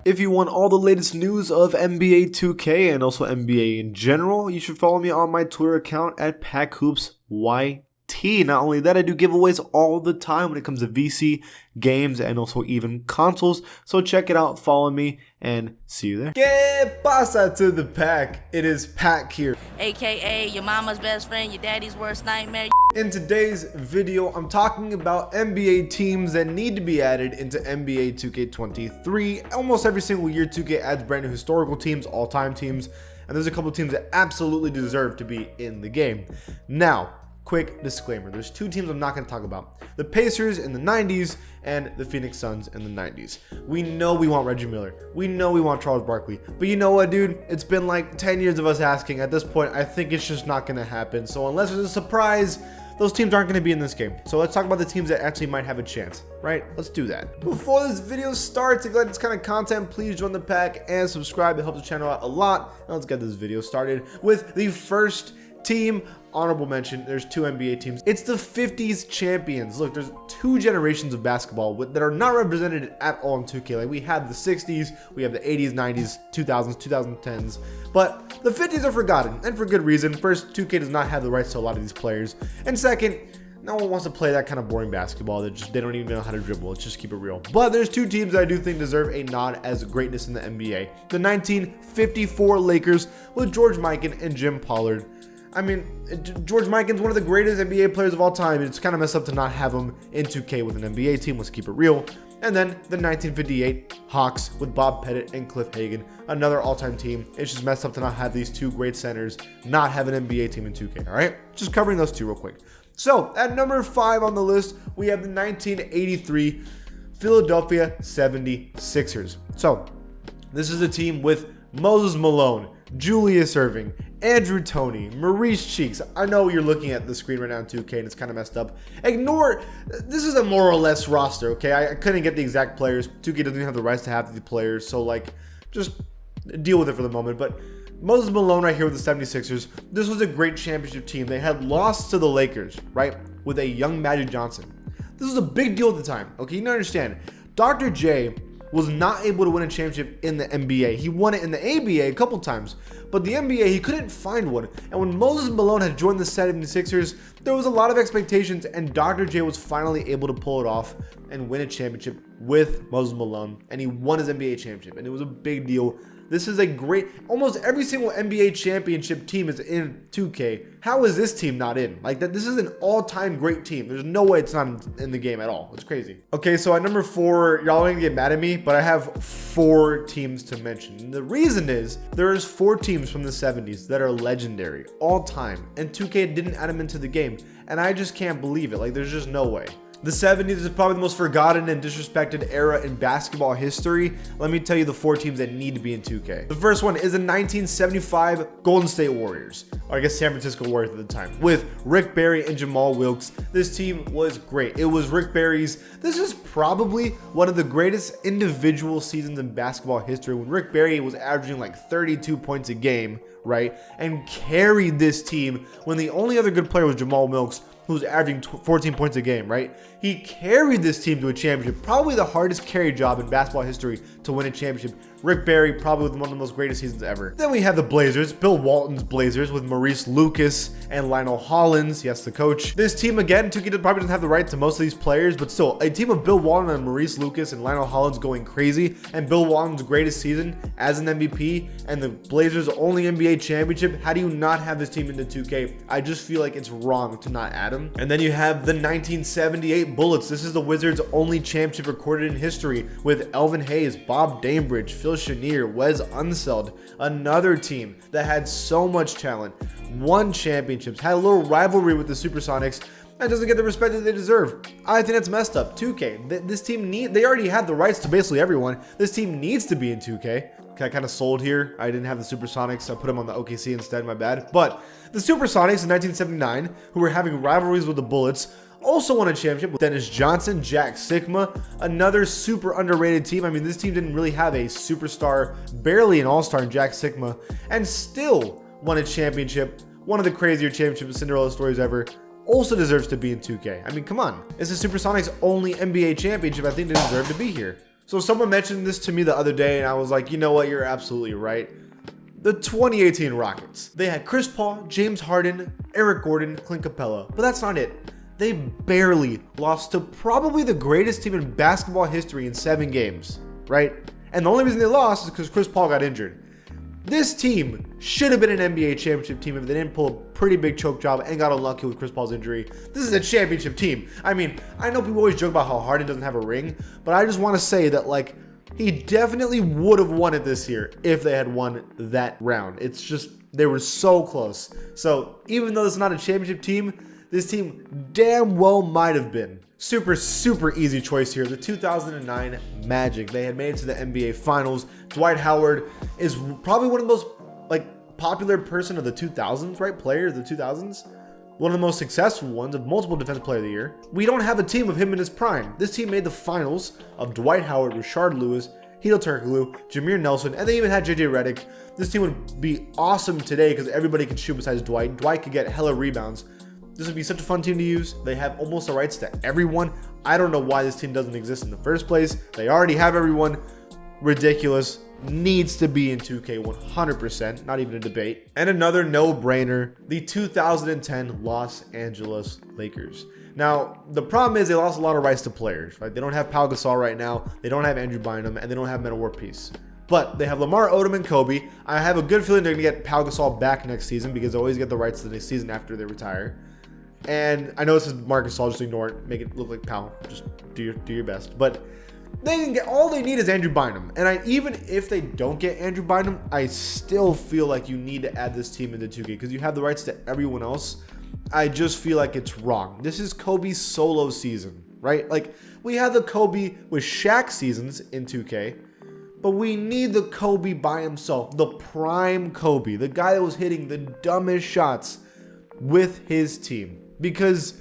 If you want all the latest news of NBA 2K and also NBA in general, you should follow me on my Twitter account at PackHoopsYT. Not only that, I do giveaways all the time when it comes to VC, games, and also even consoles. So check it out, follow me, and see you there. ¿Qué pasa to the pack? It is Pack here. AKA your mama's best friend, your daddy's worst nightmare. In today's video, I'm talking about NBA teams that need to be added into NBA 2K23. Almost every single year, 2K adds brand new historical teams, all-time teams, and there's a couple teams that absolutely deserve to be in the game. Now, quick disclaimer, there's two teams I'm not going to talk about. The Pacers in the 90s and the Phoenix Suns in the 90s. We know we want Reggie Miller. We know we want Charles Barkley. But you know what, dude? It's been like 10 years of us asking. At this point, I think it's just not going to happen. So unless there's a surprise, those teams aren't going to be in this game. So let's talk about the teams that actually might have a chance, right? Let's do that. Before this video starts, if you like this kind of content, please join the pack and subscribe. It helps the channel out a lot. Now let's get this video started with the first team. Honorable mention, there's two NBA teams. It's the 50s champions. Look, there's two generations of basketball that are not represented at all in 2K. Like, we have the 60s, we have the 80s, 90s, 2000s, 2010s, but the 50s are forgotten, and for good reason. First, 2K does not have the rights to a lot of these players, and second, no one wants to play that kind of boring basketball that they don't even know how to dribble. Let's just keep it real. But there's two teams that I do think deserve a nod as greatness in the NBA. The 1954 Lakers with George Mikan and Jim Pollard. I mean, George Mikan's one of the greatest NBA players of all time. It's kind of messed up to not have him in 2K with an NBA team. Let's keep it real. And then the 1958 Hawks with Bob Pettit and Cliff Hagan, another all-time team. It's just messed up to not have these two great centers, not have an NBA team in 2K, all right? Just covering those two real quick. So, at number 5 on the list, we have the 1983 Philadelphia 76ers. So, this is a team with Moses Malone, Julius Erving, Andrew Toney, Maurice Cheeks. I know you're looking at the screen right now in 2K and it's kind of messed up. Ignore, this is a more or less roster, okay? I couldn't get the exact players. 2K doesn't have the rights to have the players, so like, just deal with it for the moment. But Moses Malone right here with the 76ers, this was a great championship team. They had lost to the Lakers, right, with a young Magic Johnson. This was a big deal at the time, okay? You need to understand, Dr. J was not able to win a championship in the NBA. He won it in the ABA a couple times, but the NBA, he couldn't find one. And when Moses Malone had joined the 76ers, there was a lot of expectations, and Dr. J was finally able to pull it off and win a championship with Moses Malone, and he won his NBA championship, and it was a big deal. This is a great, almost every single NBA championship team is in 2K. How is this team not in? Like, that, this is an all-time great team. There's no way it's not in the game at all. It's crazy. Okay, so at number 4, y'all are gonna get mad at me, but I have 4 teams to mention. And the reason is, there's 4 teams from the 70s that are legendary, all time, and 2K didn't add them into the game. And I just can't believe it. Like, there's just no way. The 70s is probably the most forgotten and disrespected era in basketball history. Let me tell you the 4 teams that need to be in 2K. The first one is the 1975 Golden State Warriors, or I guess San Francisco Warriors at the time, with Rick Barry and Jamal Wilkes. This team was great. It was Rick Barry's, this is probably one of the greatest individual seasons in basketball history, when Rick Barry was averaging like 32 points a game, right? And carried this team when the only other good player was Jamal Wilkes, who was averaging 14 points a game, right? He carried this team to a championship, probably the hardest carry job in basketball history to win a championship. Rick Barry, probably one of the most greatest seasons ever. Then we have the Blazers, Bill Walton's Blazers with Maurice Lucas and Lionel Hollins, yes, the coach. This team, again, 2K probably doesn't have the right to most of these players, but still, a team of Bill Walton and Maurice Lucas and Lionel Hollins going crazy, and Bill Walton's greatest season as an MVP, and the Blazers' only NBA championship. How do you not have this team into 2K? I just feel like it's wrong to not add them. And then you have the 1978 Bullets. This is the Wizards' only championship recorded in history, with Elvin Hayes, Bob Damebridge, Phil Chenier, Wes Unseld, another team that had so much talent, won championships, had a little rivalry with the Supersonics, and doesn't get the respect that they deserve. I think that's messed up. 2K, this team they already had the rights to basically everyone. This team needs to be in 2K. Okay, I kind of sold here. I didn't have the Supersonics, so I put them on the OKC instead, my bad. But the Supersonics in 1979, who were having rivalries with the Bullets, also won a championship with Dennis Johnson, Jack Sikma, another super underrated team. I mean, this team didn't really have a superstar, barely an all-star in Jack Sikma, and still won a championship. One of the crazier championship Cinderella stories ever. Also deserves to be in 2K. I mean, come on. It's the Supersonics' only NBA championship. I think they deserve to be here. So someone mentioned this to me the other day, and I was like, you know what, you're absolutely right. The 2018 Rockets. They had Chris Paul, James Harden, Eric Gordon, Clint Capella, but that's not it. They barely lost to probably the greatest team in basketball history in 7 games, right? And the only reason they lost is because Chris Paul got injured. This team should have been an NBA championship team if they didn't pull a pretty big choke job and got unlucky with Chris Paul's injury. This is a championship team. I mean, I know people always joke about how Harden doesn't have a ring, but I just want to say that, like, he definitely would have won it this year if they had won that round. It's just, they were so close. So even though it's not a championship team, this team damn well might have been. Super easy choice here. The 2009 Magic. They had made it to the NBA Finals. Dwight Howard is probably one of the most popular person of the 2000s, right? Player of the 2000s. One of the most successful ones, of multiple Defensive Player of the Year. We don't have a team of him in his prime. This team made the finals of Dwight Howard, Rashard Lewis, Hedo Turkoglu, Jameer Nelson, and they even had JJ Redick. This team would be awesome today because everybody could shoot besides Dwight. Dwight could get hella rebounds. This would be such a fun team to use. They have almost the rights to everyone. I don't know why this team doesn't exist in the first place. They already have everyone. Ridiculous. Needs to be in 2K 100%. Not even a debate. And another no-brainer, the 2010 Los Angeles Lakers. Now, the problem is they lost a lot of rights to players, right? They don't have Pau Gasol right now. They don't have Andrew Bynum, and they don't have Metta World Peace. But they have Lamar Odom and Kobe. I have a good feeling they're going to get Pau Gasol back next season because they always get the rights to the next season after they retire. And I know this is Marcus Gasol, just ignore it. Make it look like Pau. Just do your best. But they can get, all they need is Andrew Bynum. And even if they don't get Andrew Bynum, I still feel like you need to add this team into 2K because you have the rights to everyone else. I just feel like it's wrong. This is Kobe's solo season, right? Like, we have the Kobe with Shaq seasons in 2K, but we need the Kobe by himself, the prime Kobe, the guy that was hitting the dumbest shots with his team. Because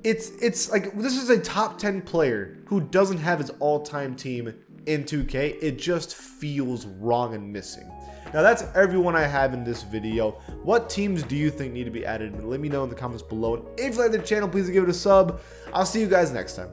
it's like, this is a top 10 player who doesn't have his all-time team in 2K. It just feels wrong and missing. Now that's everyone I have in this video. What teams do you think need to be added? Let me know in the comments below. And if you like the channel, please give it a sub. I'll see you guys next time.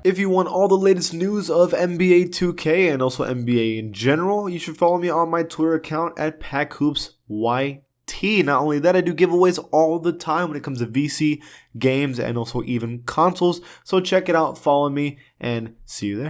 If you want all the latest news of NBA 2K and also NBA in general, you should follow me on my Twitter account at PackHoopsYT. Not only that, I do giveaways all the time when it comes to VC, games, and also even consoles. So check it out, follow me, and see you there.